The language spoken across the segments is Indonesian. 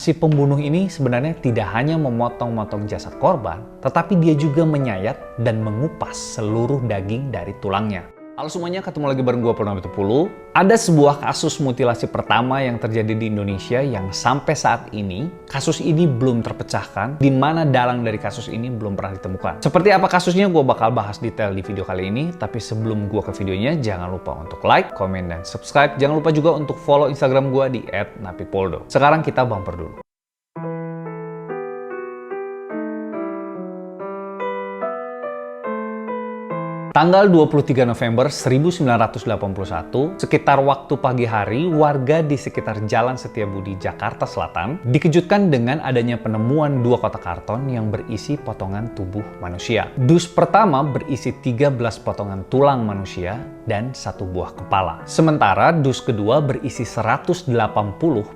Si pembunuh ini sebenarnya tidak hanya memotong-motong jasad korban, tetapi dia juga menyayat dan mengupas seluruh daging dari tulangnya. Halo semuanya, ketemu lagi bareng gue Purnama 70. Ada sebuah kasus mutilasi pertama yang terjadi di Indonesia yang sampai saat ini, kasus ini belum terpecahkan, di mana dalang dari kasus ini belum pernah ditemukan. Seperti apa kasusnya gue bakal bahas detail di video kali ini, tapi sebelum gue ke videonya, jangan lupa untuk like, komen, dan subscribe. Jangan lupa juga untuk follow Instagram gue di @napipoldo. Sekarang kita bumper dulu. Tanggal 23 November 1981, sekitar waktu pagi hari, warga di sekitar Jalan Setiabudi, Jakarta Selatan, dikejutkan dengan adanya penemuan dua kotak karton yang berisi potongan tubuh manusia. Dus pertama berisi 13 potongan tulang manusia dan satu buah kepala. Sementara dus kedua berisi 180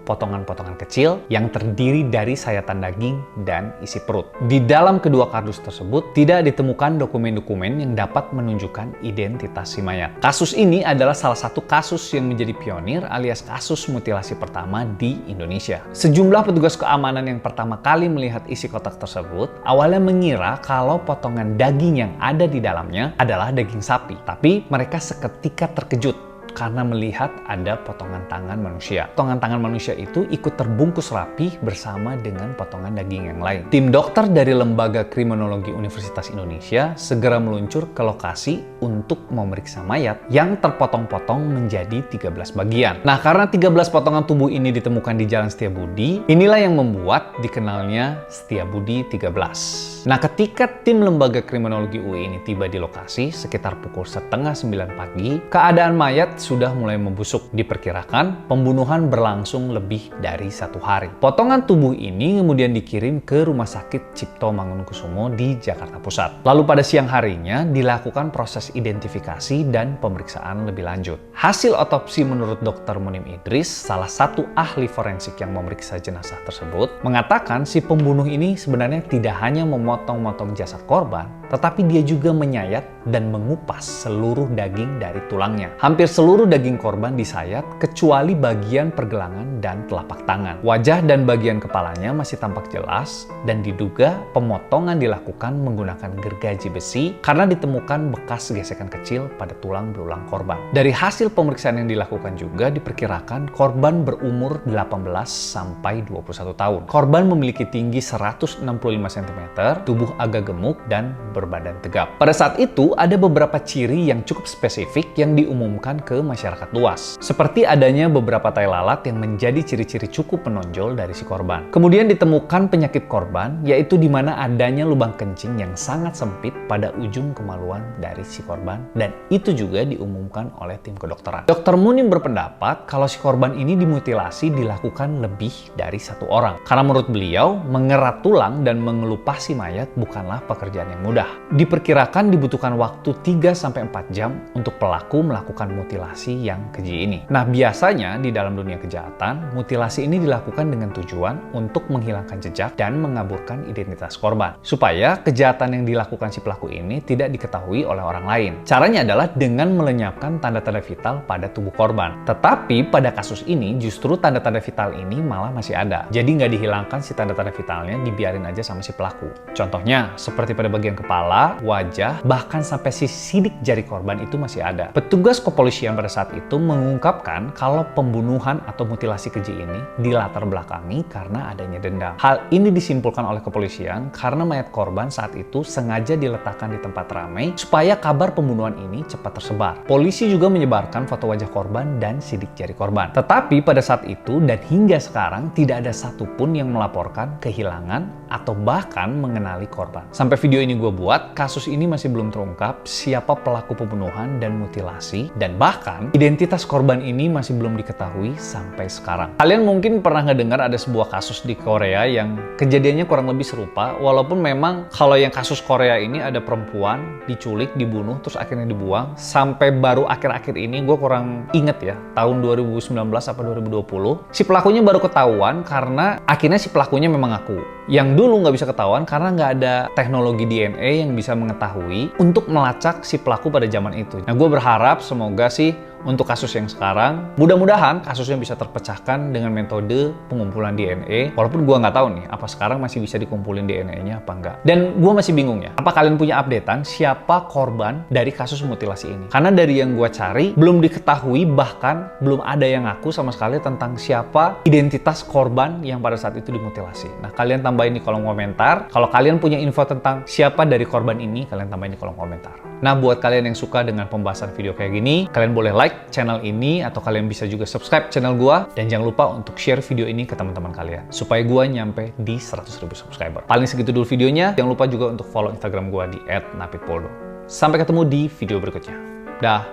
potongan-potongan kecil yang terdiri dari sayatan daging dan isi perut. Di dalam kedua kardus tersebut, tidak ditemukan dokumen-dokumen yang dapat menunjukkan identitas si mayat. Kasus ini adalah salah satu kasus yang menjadi pionir alias kasus mutilasi pertama di Indonesia. Sejumlah petugas keamanan yang pertama kali melihat isi kotak tersebut awalnya mengira kalau potongan daging yang ada di dalamnya adalah daging sapi. Tapi mereka seketika terkejut karena melihat ada potongan tangan manusia. Potongan tangan manusia itu ikut terbungkus rapi bersama dengan potongan daging yang lain. Tim dokter dari Lembaga Kriminologi Universitas Indonesia segera meluncur ke lokasi untuk memeriksa mayat yang terpotong-potong menjadi 13 bagian. Nah, karena 13 potongan tubuh ini ditemukan di Jalan Setiabudi, inilah yang membuat dikenalnya Setiabudi 13. Nah, ketika tim Lembaga Kriminologi UI ini tiba di lokasi sekitar pukul 8:30 pagi, keadaan mayat sudah mulai membusuk. Diperkirakan pembunuhan berlangsung lebih dari 1 hari. Potongan tubuh ini kemudian dikirim ke Rumah Sakit Cipto Mangunkusumo di Jakarta Pusat. Lalu pada siang harinya dilakukan proses identifikasi dan pemeriksaan lebih lanjut. Hasil otopsi menurut Dr. Munim Idris, salah satu ahli forensik yang memeriksa jenazah tersebut, mengatakan si pembunuh ini sebenarnya tidak hanya memotong-motong jasad korban, tetapi dia juga menyayat dan mengupas seluruh daging dari tulangnya. Hampir seluruh daging korban disayat kecuali bagian pergelangan dan telapak tangan. Wajah dan bagian kepalanya masih tampak jelas dan diduga pemotongan dilakukan menggunakan gergaji besi karena ditemukan bekas gesekan kecil pada tulang belulang korban. Dari hasil pemeriksaan yang dilakukan juga diperkirakan korban berumur 18 sampai 21 tahun. Korban memiliki tinggi 165 cm, tubuh agak gemuk dan berbadan tegap. Pada saat itu ada beberapa ciri yang cukup spesifik yang diumumkan ke masyarakat luas. Seperti adanya beberapa tai lalat yang menjadi ciri-ciri cukup menonjol dari si korban. Kemudian ditemukan penyakit korban, yaitu di mana adanya lubang kencing yang sangat sempit pada ujung kemaluan dari si korban, dan itu juga diumumkan oleh tim kedokteran. Dr. Munim berpendapat kalau si korban ini dimutilasi dilakukan lebih dari 1 orang. Karena menurut beliau, mengerat tulang dan mengelupasi mayat bukanlah pekerjaan yang mudah. Diperkirakan dibutuhkan waktu 3-4 jam untuk pelaku melakukan mutilasi yang keji ini. Nah, biasanya di dalam dunia kejahatan, mutilasi ini dilakukan dengan tujuan untuk menghilangkan jejak dan mengaburkan identitas korban, supaya kejahatan yang dilakukan si pelaku ini tidak diketahui oleh orang lain. Caranya adalah dengan melenyapkan tanda-tanda vital pada tubuh korban. Tetapi pada kasus ini justru tanda-tanda vital ini malah masih ada. Jadi nggak dihilangkan si tanda-tanda vitalnya, dibiarin aja sama si pelaku. Contohnya, seperti pada bagian kepala, wajah, bahkan sampai si sidik jari korban itu masih ada. Petugas kepolisian pada saat itu mengungkapkan kalau pembunuhan atau mutilasi keji ini dilatar belakangi karena adanya dendam. Hal ini disimpulkan oleh kepolisian karena mayat korban saat itu sengaja diletakkan di tempat ramai supaya kabar pembunuhan ini cepat tersebar. Polisi juga menyebarkan foto wajah korban dan sidik jari korban. Tetapi pada saat itu dan hingga sekarang tidak ada satupun yang melaporkan kehilangan atau bahkan mengenali korban. Sampai video ini gue buat, kasus ini masih belum terungkap siapa pelaku pembunuhan dan mutilasi, dan bahkan identitas korban ini masih belum diketahui sampai sekarang. Kalian mungkin pernah ngedengar ada sebuah kasus di Korea yang kejadiannya kurang lebih serupa, walaupun memang kalau yang kasus Korea ini ada perempuan diculik, dibunuh, terus akhirnya dibuang. Sampai baru akhir-akhir ini, gue kurang inget ya, tahun 2019 apa 2020, si pelakunya baru ketahuan karena akhirnya si pelakunya memang ngaku. Yang dulu nggak bisa ketahuan karena nggak ada teknologi DNA yang bisa mengetahui untuk melacak si pelaku pada zaman itu. Nah, gue berharap semoga sih untuk kasus yang sekarang. Mudah-mudahan kasusnya bisa terpecahkan dengan metode pengumpulan DNA. Walaupun gue nggak tahu nih, apa sekarang masih bisa dikumpulin DNA-nya apa enggak. Dan gue masih bingung ya, apa kalian punya updatean siapa korban dari kasus mutilasi ini? Karena dari yang gue cari, belum diketahui, bahkan belum ada yang ngaku sama sekali tentang siapa identitas korban yang pada saat itu dimutilasi. Nah, kalian tambahin di kolom komentar. Kalau kalian punya info tentang siapa dari korban ini, kalian tambahin di kolom komentar. Nah, buat kalian yang suka dengan pembahasan video kayak gini, kalian boleh like channel ini, atau kalian bisa juga subscribe channel gua, dan jangan lupa untuk share video ini ke teman-teman kalian, supaya gua nyampe di 100.000 subscriber. Paling segitu dulu videonya, jangan lupa juga untuk follow Instagram gua di @napitpoldo. Sampai ketemu di video berikutnya. Dah.